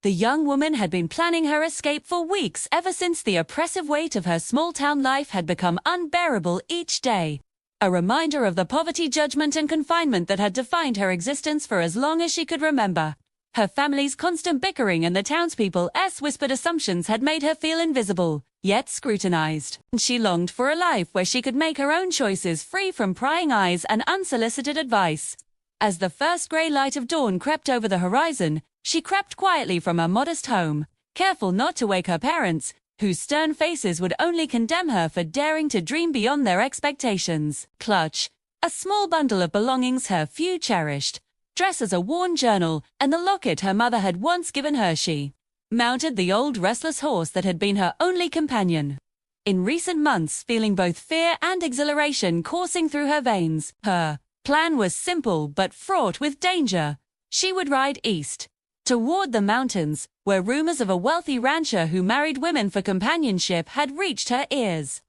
The young woman had been planning her escape for weeks, ever since the oppressive weight of her small-town life had become unbearable each day. A reminder of the poverty, judgment, and confinement that had defined her existence for as long as she could remember. Her family's constant bickering and the townspeople's whispered assumptions had made her feel invisible, yet scrutinized. She longed for a life where she could make her own choices, free from prying eyes and unsolicited advice. As the first gray light of dawn crept over the horizon, she crept quietly from her modest home, careful not to wake her parents, whose stern faces would only condemn her for daring to dream beyond their expectations. Clutch, a small bundle of belongings her few cherished, dress as a worn journal, and the locket her mother had once given her, she mounted the old restless horse that had been her only companion. In recent months, feeling both fear and exhilaration coursing through her veins, her plan was simple but fraught with danger. She would ride east, toward the mountains, where rumors of a wealthy rancher who married women for companionship had reached her ears.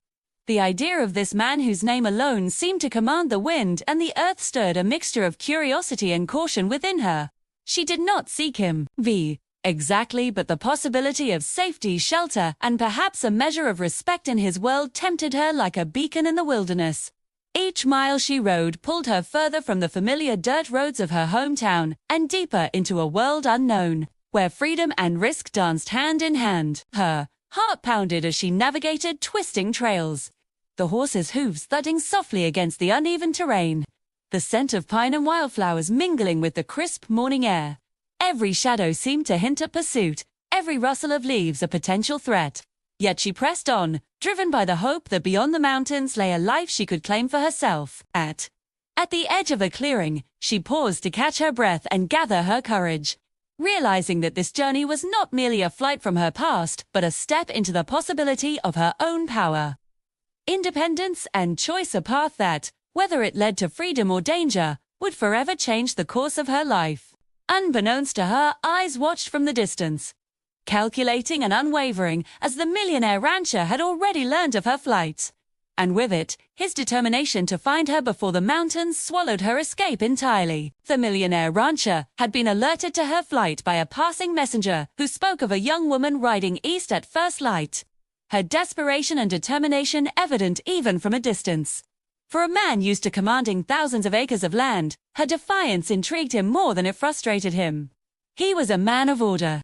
The idea of this man, whose name alone seemed to command the wind and the earth, stirred a mixture of curiosity and caution within her. She did not seek him exactly, but the possibility of safety, shelter, and perhaps a measure of respect in his world tempted her like a beacon in the wilderness. Each mile she rode pulled her further from the familiar dirt roads of her hometown and deeper into a world unknown, where freedom and risk danced hand in hand. Her heart pounded as she navigated twisting trails, the horse's hooves thudding softly against the uneven terrain, the scent of pine and wildflowers mingling with the crisp morning air. Every shadow seemed to hint at pursuit, every rustle of leaves a potential threat. Yet she pressed on, driven by the hope that beyond the mountains lay a life she could claim for herself. At the edge of a clearing, she paused to catch her breath and gather her courage, realizing that this journey was not merely a flight from her past, but a step into the possibility of her own power, independence, and choice, a path that, whether it led to freedom or danger, would forever change the course of her life. Unbeknownst to her, eyes watched from the distance, calculating and unwavering, as the millionaire rancher had already learned of her flight. And with it, his determination to find her before the mountains swallowed her escape entirely. The millionaire rancher had been alerted to her flight by a passing messenger who spoke of a young woman riding east at first light, her desperation and determination evident even from a distance. For a man used to commanding thousands of acres of land, her defiance intrigued him more than it frustrated him. He was a man of order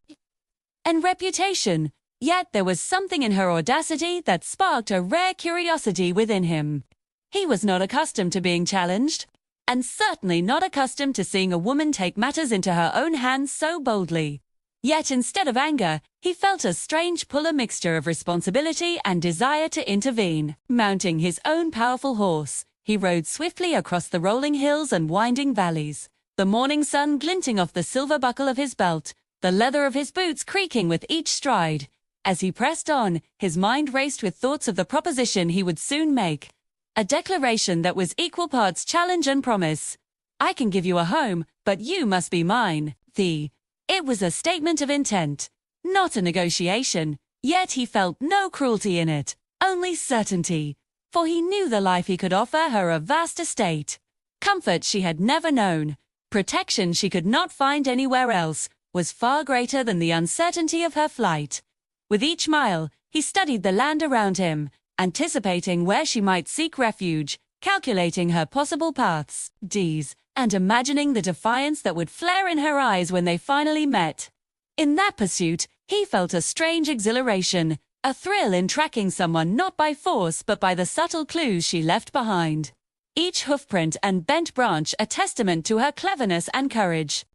and reputation, yet there was something in her audacity that sparked a rare curiosity within him. He was not accustomed to being challenged, and certainly not accustomed to seeing a woman take matters into her own hands so boldly. Yet instead of anger, he felt a strange pull, a mixture of responsibility and desire to intervene. Mounting his own powerful horse, he rode swiftly across the rolling hills and winding valleys, the morning sun glinting off the silver buckle of his belt, the leather of his boots creaking with each stride. As he pressed on, his mind raced with thoughts of the proposition he would soon make, a declaration that was equal parts challenge and promise. "I can give you a home, but you must be mine." It was a statement of intent, not a negotiation, yet he felt no cruelty in it, only certainty, for he knew the life he could offer her: a vast estate, comfort she had never known, protection she could not find anywhere else, was far greater than the uncertainty of her flight. With each mile, he studied the land around him, anticipating where she might seek refuge, calculating her possible paths, and imagining the defiance that would flare in her eyes when they finally met. In that pursuit, he felt a strange exhilaration, a thrill in tracking someone not by force but by the subtle clues she left behind. Each hoofprint and bent branch a testament to her cleverness and courage.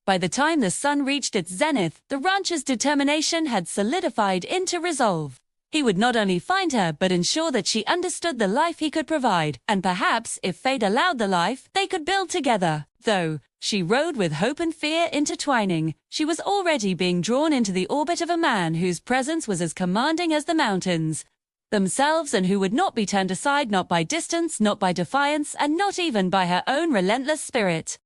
By the time the sun reached its zenith, the rancher's determination had solidified into resolve. He would not only find her but ensure that she understood the life he could provide, and perhaps, if fate allowed, the life they could build together. Though she rode with hope and fear intertwining, she was already being drawn into the orbit of a man whose presence was as commanding as the mountains themselves, and who would not be turned aside, not by distance, not by defiance, and not even by her own relentless spirit.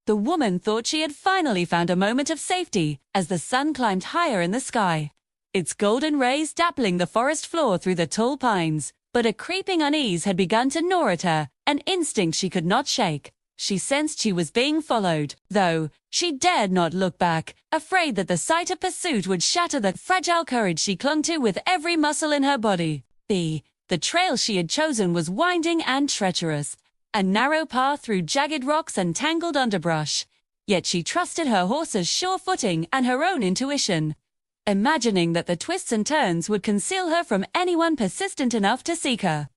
The woman thought she had finally found a moment of safety as the sun climbed higher in the sky, its golden rays dappling the forest floor through the tall pines. But a creeping unease had begun to gnaw at her, an instinct she could not shake. She sensed she was being followed, though she dared not look back, afraid that the sight of pursuit would shatter the fragile courage she clung to with every muscle in her body. The trail she had chosen was winding and treacherous, a narrow path through jagged rocks and tangled underbrush. Yet she trusted her horse's sure footing and her own intuition, imagining that the twists and turns would conceal her from anyone persistent enough to seek her.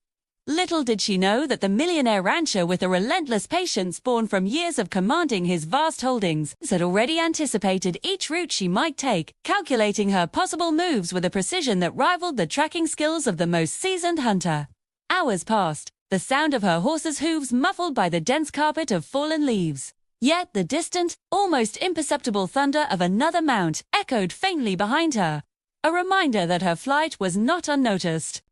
Little did she know that the millionaire rancher, with a relentless patience born from years of commanding his vast holdings, had already anticipated each route she might take, calculating her possible moves with a precision that rivaled the tracking skills of the most seasoned hunter. Hours passed, the sound of her horse's hooves muffled by the dense carpet of fallen leaves. Yet the distant, almost imperceptible thunder of another mount echoed faintly behind her, a reminder that her flight was not unnoticed.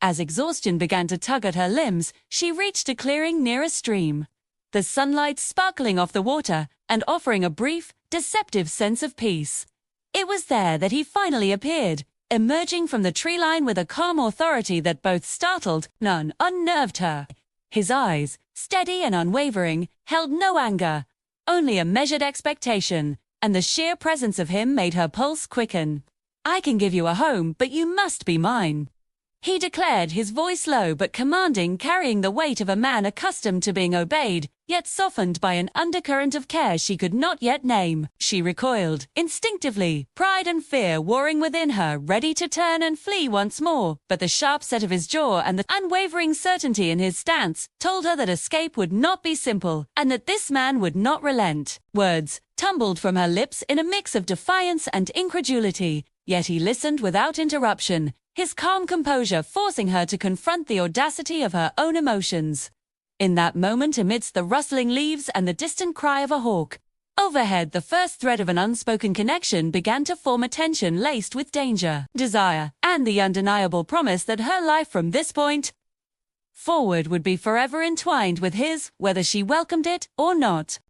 As exhaustion began to tug at her limbs, she reached a clearing near a stream, the sunlight sparkling off the water and offering a brief, deceptive sense of peace. It was there that he finally appeared, emerging from the tree line with a calm authority that both startled and unnerved her. His eyes, steady and unwavering, held no anger, only a measured expectation, and the sheer presence of him made her pulse quicken. "I can give you a home, but you must be mine," he declared, his voice low but commanding, carrying the weight of a man accustomed to being obeyed, yet softened by an undercurrent of care she could not yet name. She recoiled, instinctively, pride and fear warring within her, ready to turn and flee once more, but the sharp set of his jaw and the unwavering certainty in his stance told her that escape would not be simple, and that this man would not relent. Words tumbled from her lips in a mix of defiance and incredulity, yet he listened without interruption, his calm composure forcing her to confront the audacity of her own emotions. In that moment, amidst the rustling leaves and the distant cry of a hawk, overhead the first thread of an unspoken connection began to form, a tension laced with danger, desire, and the undeniable promise that her life from this point forward would be forever entwined with his, whether she welcomed it or not.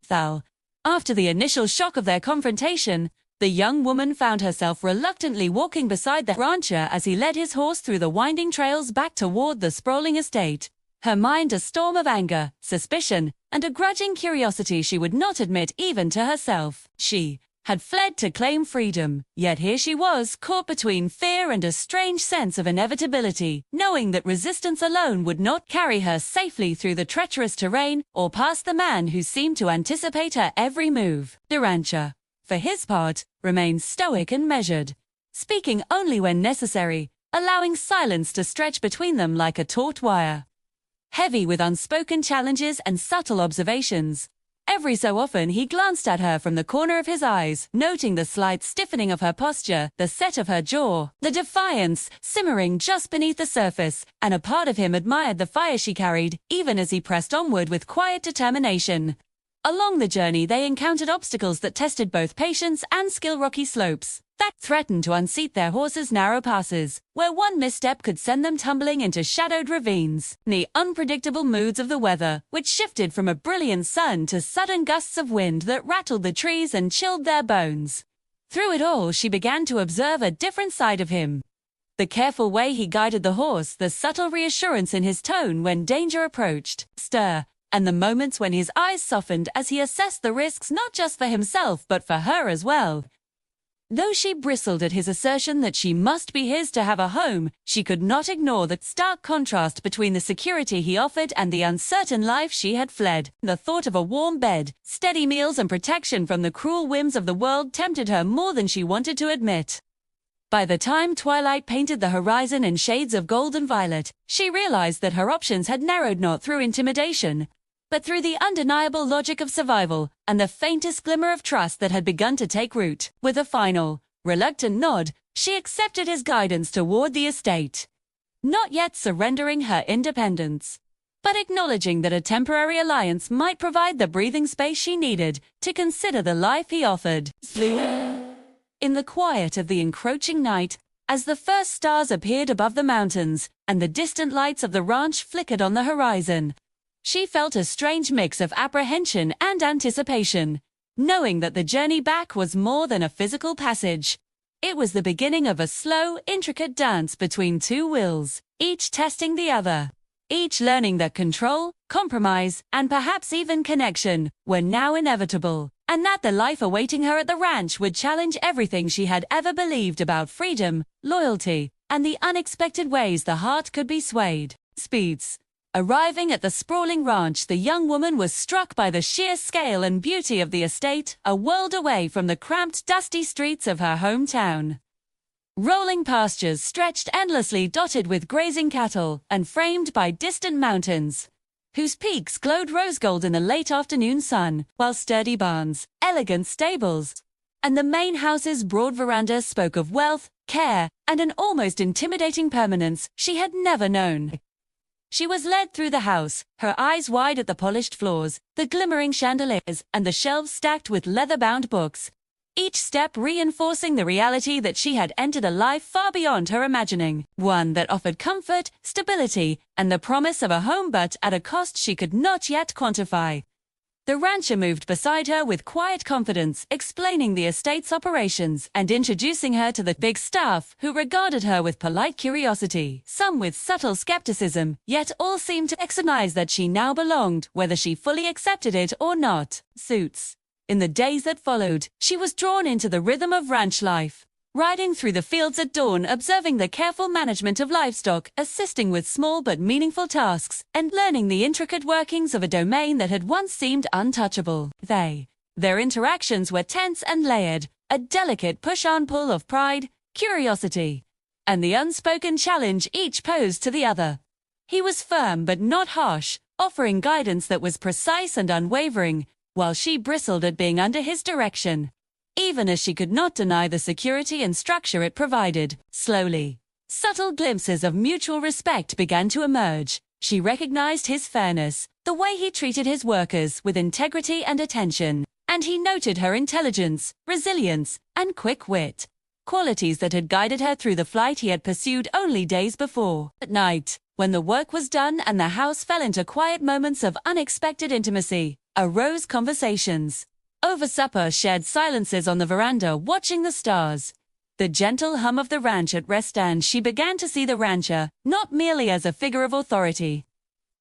After the initial shock of their confrontation, the young woman found herself reluctantly walking beside the rancher as he led his horse through the winding trails back toward the sprawling estate, her mind a storm of anger, suspicion, and a grudging curiosity she would not admit even to herself. She had fled to claim freedom, yet here she was, caught between fear and a strange sense of inevitability, knowing that resistance alone would not carry her safely through the treacherous terrain or past the man who seemed to anticipate her every move. The rancher, for his part, remained stoic and measured, speaking only when necessary, allowing silence to stretch between them like a taut wire. Heavy with unspoken challenges and subtle observations, every so often he glanced at her from the corner of his eyes, noting the slight stiffening of her posture, the set of her jaw, the defiance simmering just beneath the surface, and a part of him admired the fire she carried, even as he pressed onward with quiet determination. Along the journey they encountered obstacles that tested both patience and skill, rocky slopes that threatened to unseat their horses, narrow passes, where one misstep could send them tumbling into shadowed ravines, the unpredictable moods of the weather, which shifted from a brilliant sun to sudden gusts of wind that rattled the trees and chilled their bones. Through it all she began to observe a different side of him. The careful way he guided the horse, the subtle reassurance in his tone when danger approached, and the moments when his eyes softened as he assessed the risks not just for himself but for her as well. Though she bristled at his assertion that she must be his to have a home, she could not ignore the stark contrast between the security he offered and the uncertain life she had fled. The thought of a warm bed, steady meals, and protection from the cruel whims of the world tempted her more than she wanted to admit. By the time twilight painted the horizon in shades of gold and violet, she realized that her options had narrowed not through intimidation, but through the undeniable logic of survival and the faintest glimmer of trust that had begun to take root. With a final, reluctant nod, she accepted his guidance toward the estate, not yet surrendering her independence, but acknowledging that a temporary alliance might provide the breathing space she needed to consider the life he offered. In the quiet of the encroaching night, as the first stars appeared above the mountains and the distant lights of the ranch flickered on the horizon, she felt a strange mix of apprehension and anticipation, knowing that the journey back was more than a physical passage. It was the beginning of a slow, intricate dance between two wills, each testing the other. each learning that control, compromise, and perhaps even connection were now inevitable, and that the life awaiting her at the ranch would challenge everything she had ever believed about freedom, loyalty, and the unexpected ways the heart could be swayed. Speeds. Arriving at the sprawling ranch, the young woman was struck by the sheer scale and beauty of the estate, a world away from the cramped, dusty streets of her hometown. Rolling pastures stretched endlessly, dotted with grazing cattle, and framed by distant mountains, whose peaks glowed rose gold in the late afternoon sun, while sturdy barns, elegant stables, and the main house's broad veranda spoke of wealth, care, and an almost intimidating permanence she had never known. She was led through the house, her eyes wide at the polished floors, the glimmering chandeliers, and the shelves stacked with leather-bound books, each step reinforcing the reality that she had entered a life far beyond her imagining, one that offered comfort, stability, and the promise of a home, but at a cost she could not yet quantify. The rancher moved beside her with quiet confidence, explaining the estate's operations and introducing her to the big staff, who regarded her with polite curiosity, some with subtle skepticism, yet all seemed to recognize that she now belonged, whether she fully accepted it or not. Suits. In the days that followed, she was drawn into the rhythm of ranch life. Riding through the fields at dawn, observing the careful management of livestock, assisting with small but meaningful tasks, and learning the intricate workings of a domain that had once seemed untouchable. Their interactions were tense and layered, a delicate push-on-pull of pride, curiosity, and the unspoken challenge each posed to the other. He was firm but not harsh, offering guidance that was precise and unwavering, while she bristled at being under his direction, even as she could not deny the security and structure it provided. Slowly, subtle glimpses of mutual respect began to emerge. She recognized his fairness, the way he treated his workers with integrity and attention, and he noted her intelligence, resilience, and quick wit, qualities that had guided her through the flight he had pursued only days before. At night, when the work was done and the house fell into quiet moments of unexpected intimacy, arose conversations. Over supper, shared silences on the veranda, watching the stars, the gentle hum of the ranch at rest, and she began to see the rancher, not merely as a figure of authority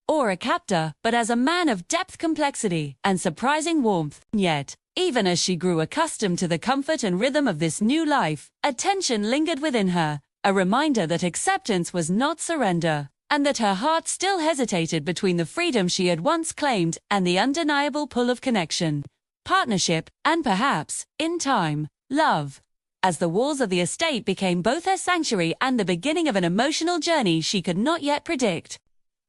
or a captor, but as a man of depth, complexity, and surprising warmth. Yet, even as she grew accustomed to the comfort and rhythm of this new life, a tension lingered within her, a reminder that acceptance was not surrender, and that her heart still hesitated between the freedom she had once claimed and the undeniable pull of connection, partnership, and perhaps, in time, love. As the walls of the estate became both her sanctuary and the beginning of an emotional journey she could not yet predict.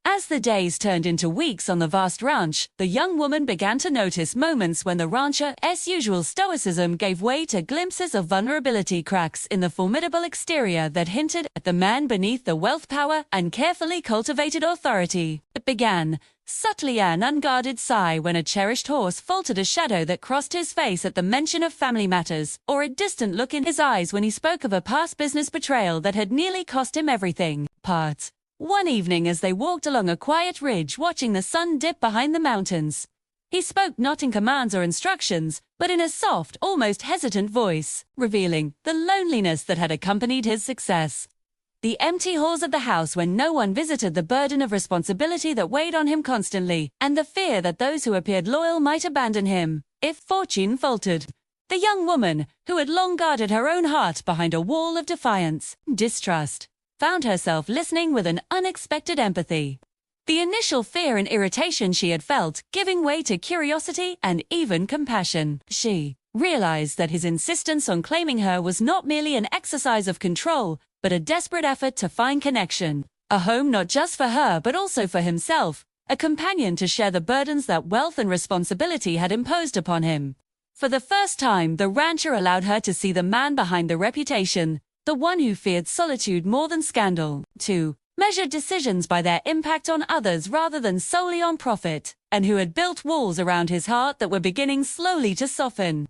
As the days turned into weeks on the vast ranch, the young woman began to notice moments when the rancher's usual stoicism gave way to glimpses of vulnerability, cracks in the formidable exterior that hinted at the man beneath the wealth, power, and carefully cultivated authority. It began subtly, an unguarded sigh when a cherished horse faltered, a shadow that crossed his face at the mention of family matters, or a distant look in his eyes when he spoke of a past business betrayal that had nearly cost him everything. One evening, as they walked along a quiet ridge watching the sun dip behind the mountains, he spoke not in commands or instructions, but in a soft, almost hesitant voice, revealing the loneliness that had accompanied his success. The empty halls of the house when no one visited, the burden of responsibility that weighed on him constantly, and the fear that those who appeared loyal might abandon him if fortune faltered. The young woman, who had long guarded her own heart behind a wall of defiance, distrust, found herself listening with an unexpected empathy. The initial fear and irritation she had felt giving way to curiosity and even compassion. She realized that his insistence on claiming her was not merely an exercise of control, but a desperate effort to find connection, a home not just for her but also for himself, a companion to share the burdens that wealth and responsibility had imposed upon him. For the first time, the rancher allowed her to see the man behind the reputation, the one who feared solitude more than scandal, to measure decisions by their impact on others rather than solely on profit, and who had built walls around his heart that were beginning slowly to soften.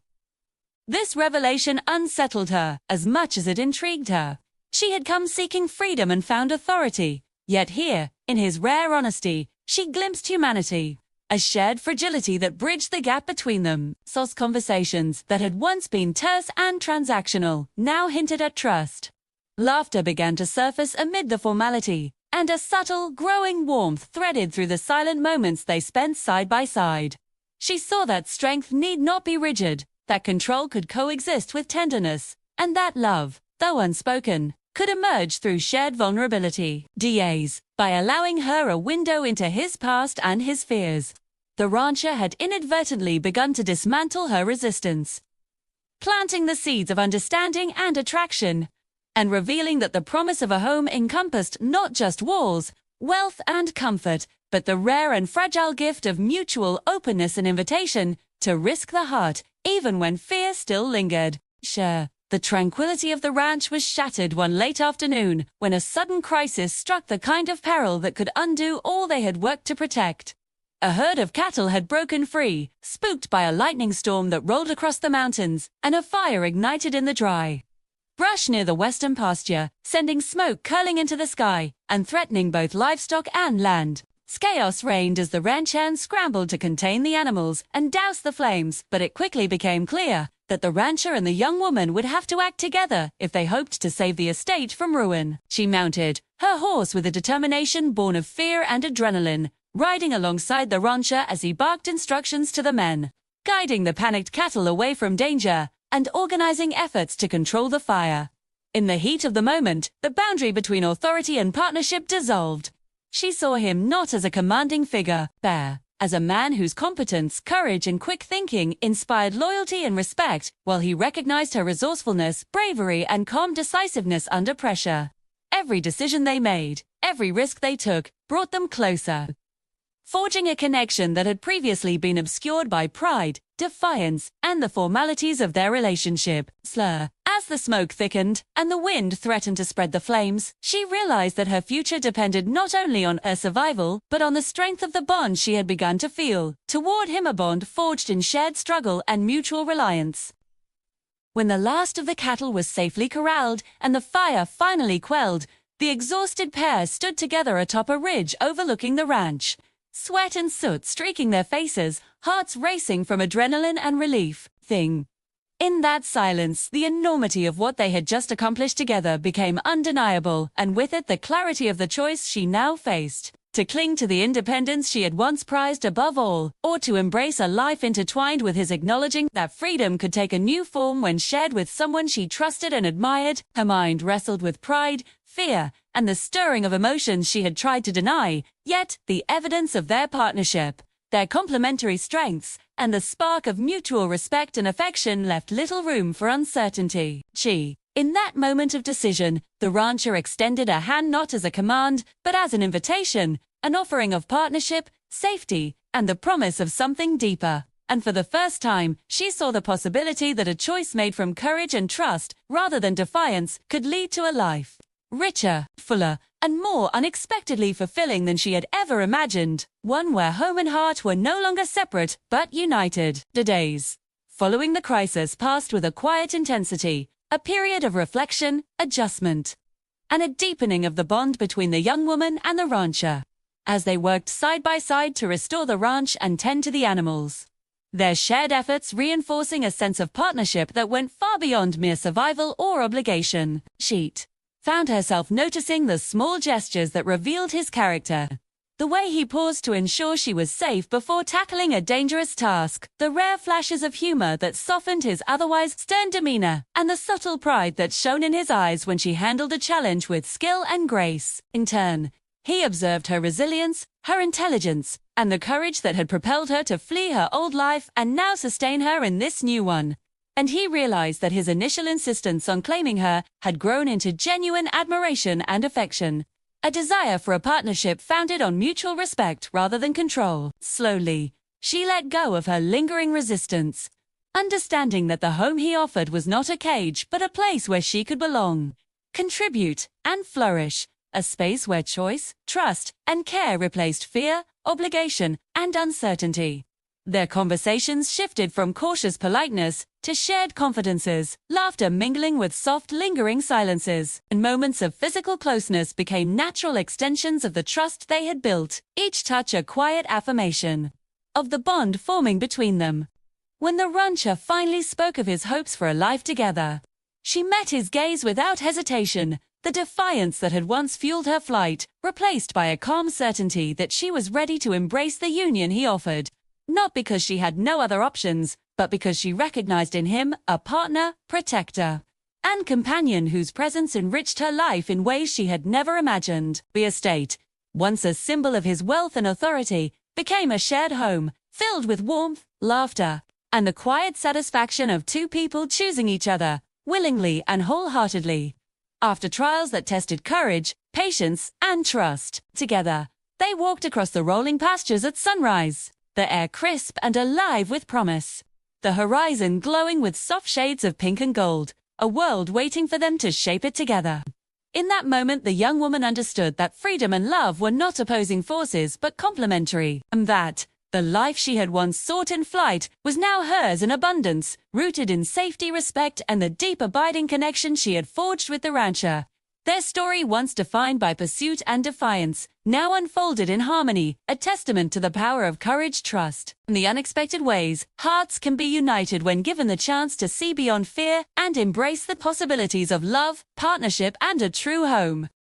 This revelation unsettled her as much as it intrigued her. She had come seeking freedom and found authority, yet here, in his rare honesty, she glimpsed humanity, a shared fragility that bridged the gap between them. Sauce conversations that had once been terse and transactional now hinted at trust. Laughter began to surface amid the formality, and a subtle, growing warmth threaded through the silent moments they spent side by side. She saw that strength need not be rigid, that control could coexist with tenderness, and that love, though unspoken, could emerge through shared vulnerability. Days, by allowing her a window into his past and his fears. The rancher had inadvertently begun to dismantle her resistance, planting the seeds of understanding and attraction, and revealing that the promise of a home encompassed not just walls, wealth and comfort, but the rare and fragile gift of mutual openness and invitation to risk the heart, even when fear still lingered. Sure, the tranquility of the ranch was shattered one late afternoon when a sudden crisis struck, the kind of peril that could undo all they had worked to protect. A herd of cattle had broken free, spooked by a lightning storm that rolled across the mountains, and a fire ignited in the dry brush near the western pasture, sending smoke curling into the sky and threatening both livestock and land. Chaos reigned as the ranch hands scrambled to contain the animals and douse the flames, but it quickly became clear that the rancher and the young woman would have to act together if they hoped to save the estate from ruin. She mounted her horse with a determination born of fear and adrenaline, riding alongside the rancher as he barked instructions to the men, guiding the panicked cattle away from danger and organizing efforts to control the fire. In the heat of the moment, the boundary between authority and partnership dissolved. She saw him not as a commanding figure, but as a man whose competence, courage, and quick thinking inspired loyalty and respect, while he recognized her resourcefulness, bravery, and calm decisiveness under pressure. Every decision they made, every risk they took, brought them closer, forging a connection that had previously been obscured by pride, defiance, and the formalities of their relationship. As the smoke thickened and the wind threatened to spread the flames, she realized that her future depended not only on her survival, but on the strength of the bond she had begun to feel toward him, a bond forged in shared struggle and mutual reliance. When the last of the cattle was safely corralled and the fire finally quelled, the exhausted pair stood together atop a ridge overlooking the ranch, sweat and soot streaking their faces, hearts racing from adrenaline and relief. In that silence, the enormity of what they had just accomplished together became undeniable, and with it the clarity of the choice she now faced: to cling to the independence she had once prized above all, or to embrace a life intertwined with his, acknowledging that freedom could take a new form when shared with someone she trusted and admired. Her mind wrestled with pride, fear, and the stirring of emotions she had tried to deny, yet the evidence of their partnership, their complementary strengths, and the spark of mutual respect and affection left little room for uncertainty. In that moment of decision, the rancher extended a hand not as a command, but as an invitation, an offering of partnership, safety, and the promise of something deeper. And for the first time, she saw the possibility that a choice made from courage and trust, rather than defiance, could lead to a life richer, fuller, and more unexpectedly fulfilling than she had ever imagined, one where home and heart were no longer separate, but united. The days following the crisis passed with a quiet intensity, a period of reflection, adjustment, and a deepening of the bond between the young woman and the rancher, as they worked side by side to restore the ranch and tend to the animals. Their shared efforts reinforcing a sense of partnership that went far beyond mere survival or obligation. She found herself noticing the small gestures that revealed his character. The way he paused to ensure she was safe before tackling a dangerous task, the rare flashes of humor that softened his otherwise stern demeanor, and the subtle pride that shone in his eyes when she handled a challenge with skill and grace. In turn, he observed her resilience, her intelligence, and the courage that had propelled her to flee her old life and now sustain her in this new one. And he realized that his initial insistence on claiming her had grown into genuine admiration and affection, a desire for a partnership founded on mutual respect rather than control. Slowly, she let go of her lingering resistance, understanding that the home he offered was not a cage but a place where she could belong, contribute, and flourish, a space where choice, trust, and care replaced fear, obligation, and uncertainty. Their conversations shifted from cautious politeness to shared confidences, laughter mingling with soft, lingering silences, and moments of physical closeness became natural extensions of the trust they had built, each touch a quiet affirmation of the bond forming between them. When the rancher finally spoke of his hopes for a life together, she met his gaze without hesitation, the defiance that had once fueled her flight, replaced by a calm certainty that she was ready to embrace the union he offered. Not because she had no other options, but because she recognized in him a partner, protector, and companion whose presence enriched her life in ways she had never imagined. The estate, once a symbol of his wealth and authority, became a shared home, filled with warmth, laughter, and the quiet satisfaction of two people choosing each other, willingly and wholeheartedly. After trials that tested courage, patience, and trust, together, they walked across the rolling pastures at sunrise, the air crisp and alive with promise, the horizon glowing with soft shades of pink and gold, a world waiting for them to shape it together. In that moment, the young woman understood that freedom and love were not opposing forces but complementary, and that the life she had once sought in flight was now hers in abundance, rooted in safety, respect, and the deep abiding connection she had forged with the rancher. Their story, once defined by pursuit and defiance, now unfolded in harmony, a testament to the power of courage, trust, and the unexpected ways hearts can be united when given the chance to see beyond fear and embrace the possibilities of love, partnership, and a true home.